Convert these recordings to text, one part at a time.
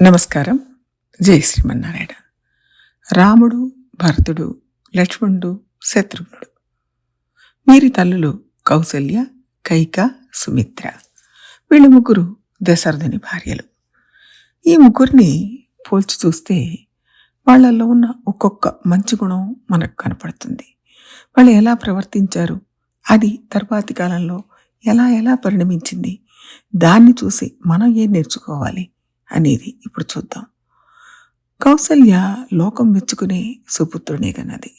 నమస్కారం. జై శ్రీమన్నారాయణ. రాముడు, భరతుడు, లక్ష్మణుడు, శత్రుఘ్నుడు. వీరి తల్లులు కౌసల్య, కైక, సుమిత్ర. వీళ్ళు ముగ్గురు దశరథుని భార్యలు. ఈ ముగ్గురిని పోల్చి చూస్తే వాళ్ళల్లో ఉన్న ఒక్కొక్క మంచి గుణం మనకు కనపడుతుంది. వాళ్ళు ఎలా ప్రవర్తించారు, అది తర్వాతి కాలంలో ఎలా ఎలా పరిణమించింది, దాన్ని చూసి మనం ఏం నేర్చుకోవాలి అనేది ఇప్పుడు చూద్దాం. కౌసల్య లోకం మెచ్చుకునే సుపుత్రునే కన్నది.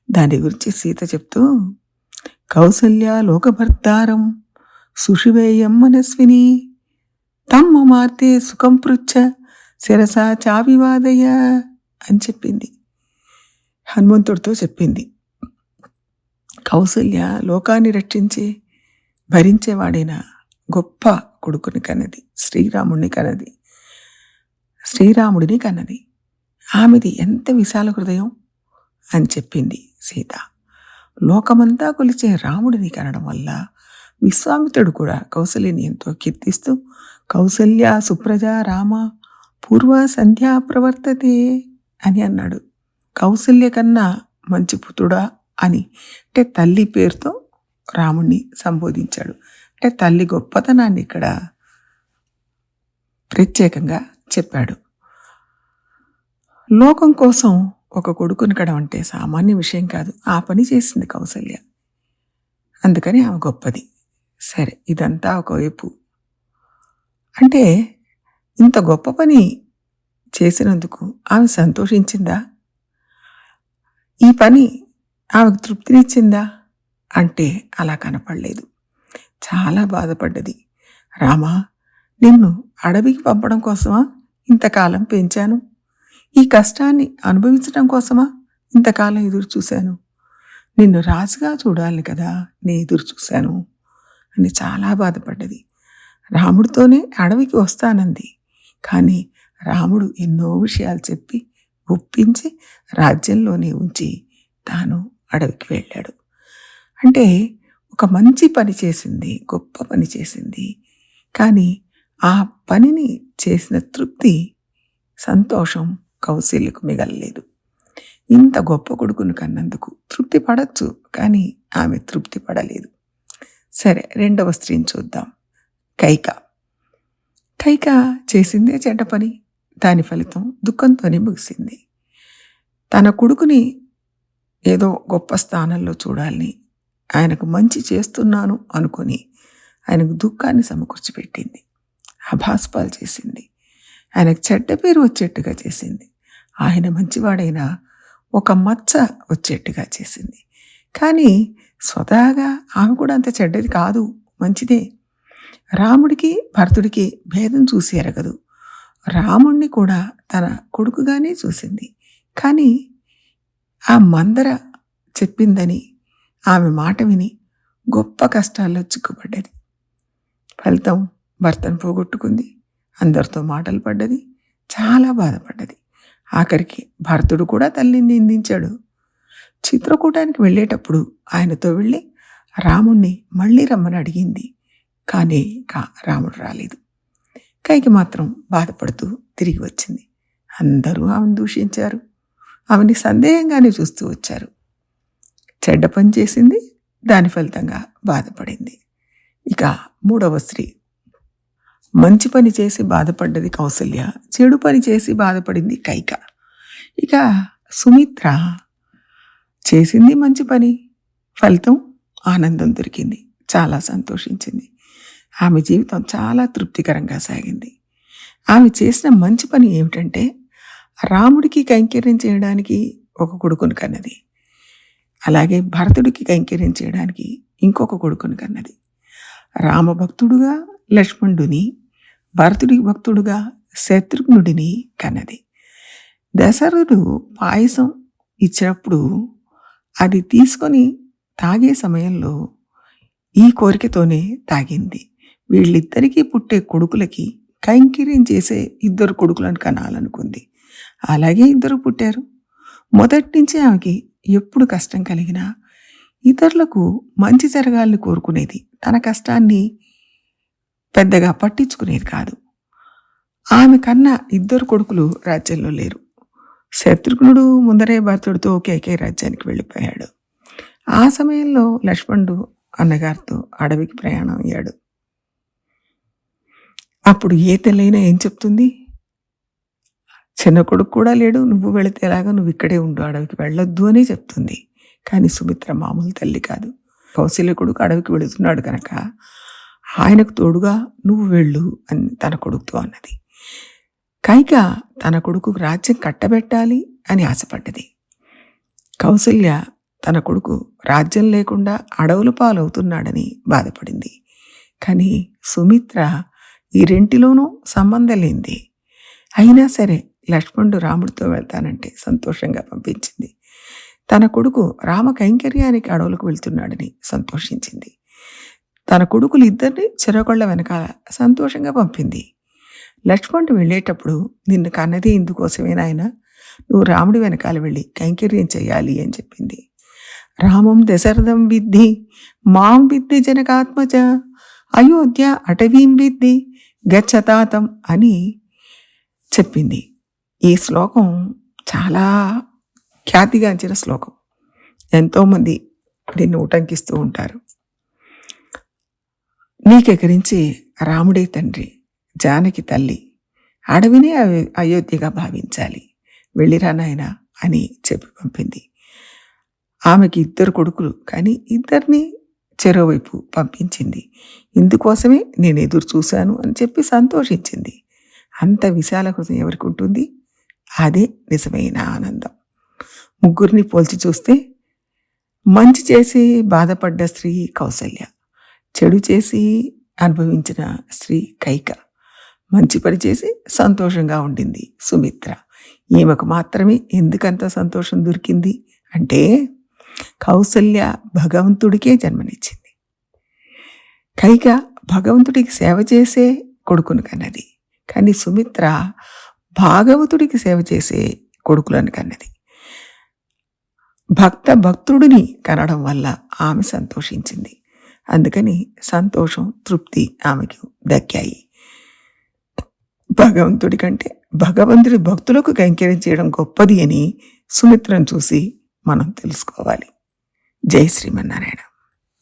దాని గురించి సీత చెప్తూ, కౌసల్య లోకభర్తారం సుషివేయం మనస్విని తమ్మ మార్తే సుఖం పృచ్ఛ శిరసా చావివాదయ అని చెప్పింది. హనుమంతుడితో చెప్పింది. కౌసల్య లోకాన్ని రక్షించి భరించేవాడైన గొప్ప కొడుకుని కన్నది, శ్రీరాముడిని కన్నది. ఆమెది ఎంత విశాల హృదయం అని చెప్పింది సీత. లోకమంతా కొలిచే రాముడిని కనడం వల్ల విశ్వామిత్రుడు కూడా కౌసల్యని ఎంతో కీర్తిస్తూ కౌసల్య సుప్రజ రామ పూర్వ సంధ్యా ప్రవర్తతే అని అన్నాడు. కౌసల్య కన్నా మంచి పుత్రుడా అని, అంటే తల్లి పేరుతో రాముణ్ణి సంబోధించాడు. అంటే తల్లి గొప్పతనాన్ని ఇక్కడ ప్రత్యేకంగా చెప్పాడు. లోకం కోసం ఒక కొడుకుని కడం అంటే సామాన్య విషయం కాదు. ఆ పని చేసింది కౌసల్య, అందుకని ఆమె గొప్పది. సరే, ఇదంతా ఒకవైపు. అంటే ఇంత గొప్ప పని చేసినందుకు ఆమె సంతోషించిందా? ఈ పని ఆమెకు తృప్తినిచ్చిందా అంటే అలా కనపడలేదు. చాలా బాధపడ్డది. రామా, నిన్ను అడవికి పంపడం కోసమా ఇంతకాలం పెంచాను? ఈ కష్టాన్ని అనుభవించడం కోసమా ఇంతకాలం ఎదురు చూశాను? నిన్ను రాజుగా చూడాలని కదా నేను ఎదురు చూశాను అని చాలా బాధపడ్డది. రాముడితోనే అడవికి వస్తానంది. కానీ రాముడు ఎన్నో విషయాలు చెప్పి ఒప్పించి రాజ్యంలోనే ఉంచి తాను అడవికి వెళ్ళాడు. అంటే ఒక మంచి పని చేసింది, గొప్ప పని చేసింది. కానీ ఆ పనిని చేసిన తృప్తి, సంతోషం కౌశల్యకు మిగలలేదు. ఇంత గొప్ప కొడుకును కన్నందుకు తృప్తి పడచ్చు, కానీ ఆమె తృప్తి పడలేదు. సరే, రెండవ స్త్రీని చూద్దాం. కైక. కైక చేసిందే చెడ్డ పని. దాని ఫలితం దుఃఖంతోనే ముగిసింది. తన కొడుకుని ఏదో గొప్ప స్థానంలో చూడాలని, ఆయనకు మంచి చేస్తున్నాను అనుకొని ఆయనకు దుఃఖాన్ని సమకూర్చిపెట్టింది. అభాస్పాలు చేసింది. ఆయనకు చెడ్డ పేరు వచ్చేట్టుగా చేసింది. ఆయన మంచివాడైనా ఒక మచ్చ వచ్చేట్టుగా చేసింది. కానీ స్వతహాగా ఆమె కూడా అంత చెడ్డది కాదు, మంచిదే. రాముడికి భరతుడికి భేదం చూసి ఎరగదు. రాముణ్ణి కూడా తన కొడుకుగానే చూసింది. కానీ ఆ మందర చెప్పిందని ఆమె మాట విని గొప్ప కష్టాల్లో చిక్కుపడ్డది. ఫలితం భర్తను పోగొట్టుకుంది. అందరితో మాటలు పడ్డది. చాలా బాధపడ్డది. ఆఖరికి భరతుడు కూడా తల్లిని నిందించాడు. చిత్రకూటానికి వెళ్ళేటప్పుడు ఆయనతో వెళ్ళి రాముణ్ణి మళ్ళీ రమ్మని అడిగింది. కానీ రాముడు రాలేదు. కైకి మాత్రం బాధపడుతూ తిరిగి వచ్చింది. అందరూ ఆమెను దూషించారు. ఆమెని సందేహంగానే చూస్తూ వచ్చారు. చెడ్డ పని చేసింది, దాని ఫలితంగా బాధపడింది. ఇక మూడవ స్త్రీ. మంచి పని చేసి బాధపడ్డది కౌసల్య, చెడు పని చేసి బాధపడింది కైక. ఇక సుమిత్ర చేసింది మంచి పని, ఫలితం ఆనందం దొరికింది, చాలా సంతోషించింది. ఆమె జీవితం చాలా తృప్తికరంగా సాగింది. ఆమె చేసిన మంచి పని ఏమిటంటే రాముడికి కైంకర్యం చేయడానికి ఒక కొడుకుని కన్నది. అలాగే భరతుడికి కైంకర్యం చేయడానికి ఇంకొక కొడుకుని కన్నది. రామభక్తుడుగా లక్ష్మణుడిని, భరతుడికి భక్తుడుగా శత్రుఘ్నుడిని కన్నది. దశరథుడు పాయసం ఇచ్చినప్పుడు అది తీసుకొని తాగే సమయంలో ఈ కోరికతోనే తాగింది. వీళ్ళిద్దరికీ పుట్టే కొడుకులకి కైంకర్యం చేసే ఇద్దరు కొడుకులను కనాలనుకుంది. అలాగే ఇద్దరు పుట్టారు. మొదటి నుంచి ఆమెకి ఎప్పుడు కష్టం కలిగినా ఇతరులకు మంచి జరగాలని కోరుకునేది. తన కష్టాన్ని పెద్దగా పట్టించుకునేది కాదు. ఆమె కన్నా 2 కొడుకులు రాజ్యంలో లేరు. శత్రుఘ్నుడు ముందరే భరతుడితో కేకే రాజ్యానికి వెళ్ళిపోయాడు. ఆ సమయంలో లక్ష్మణుడు అన్నగారితో అడవికి ప్రయాణం అయ్యాడు. అప్పుడు ఏ తల్లైనా ఏం చెప్తుంది? చిన్న కొడుకు కూడా లేడు, నువ్వు వెళితే ఎలాగా, నువ్వు ఇక్కడే ఉండు, అడవికి వెళ్ళొద్దు అని చెప్తుంది. కానీ సుమిత్ర మామూలు తల్లి కాదు. కౌశల్య కొడుకు అడవికి వెళుతున్నాడు కనుక ఆయనకు తోడుగా నువ్వు వెళ్ళు అని తన కొడుకుతో అన్నది. కైక తన కొడుకు రాజ్యం కట్టబెట్టాలి అని ఆశపడ్డది. కౌసల్య తన కొడుకు రాజ్యం లేకుండా అడవుల పాలవుతున్నాడని బాధపడింది. కానీ సుమిత్ర ఈ రెంటిలోనూ సంబంధం లేనిది. అయినా సరే లక్ష్మణుడు రాముడితో వెళ్తానంటే సంతోషంగా పంపించింది. తన కొడుకు రామ కైంకర్యానికి అడవులకు వెళ్తున్నాడని సంతోషించింది. తన కొడుకులు 2 చెరొకళ్ళ వెనకాల సంతోషంగా పంపింది. లక్ష్మణుడు వెళ్ళేటప్పుడు, నిన్ను కన్నది ఇందుకోసమే నాయనా, నువ్వు రాముడి వెనకాల వెళ్ళి కైంకర్యం చేయాలి అని చెప్పింది. రామం దశరథం విద్ధి మాం విద్ధి జనకాత్మజ అయోధ్య అటవీం విద్ధి గచ్చతాతం అని చెప్పింది. ఈ శ్లోకం చాలా ఖ్యాతిగాంచిన శ్లోకం. ఎంతోమంది దీన్ని ఉటంకిస్తూ ఉంటారు. నీకెకరించి రాముడే తండ్రి, జానకి తల్లి, అడవిని అయోధ్యగా భావించాలి, వెళ్ళిరా నాయనా అని చెప్పి పంపింది. ఆమెకి 2 కొడుకులు, కానీ 2 చెరోవైపు పంపించింది. ఇందుకోసమే నేను ఎదురు చూశాను అని చెప్పి సంతోషించింది. అంత విశాల హృదయం ఎవరికి ఉంటుంది? అదే నిజమైన ఆనందం. 3 పోల్చి చూస్తే మంచి చేసి బాధపడ్డ స్త్రీ కౌసల్య, చెడు చేసి అనుభవించిన స్త్రీ కైక, మంచి పని చేసి సంతోషంగా ఉండింది సుమిత్ర. ఈమెకు మాత్రమే ఎందుకంత సంతోషం దొరికింది అంటే కౌసల్య భగవంతుడికే జన్మనిచ్చింది. కైక భగవంతుడికి సేవ చేసే కొడుకును కన్నది. కానీ సుమిత్ర భాగవతుడికి సేవ చేసే కొడుకులను కన్నది. భక్తుడిని కనడం వల్ల ఆమె సంతోషించింది. అందుకని సంతోషం, తృప్తి ఆమెకు దక్కాయి. భగవంతుడి కంటే భగవంతుడి భక్తులకు కైంకర్యం చేయడం గొప్పది అని సుమిత్రను చూసి మనం తెలుసుకోవాలి. జై శ్రీమన్నారాయణ.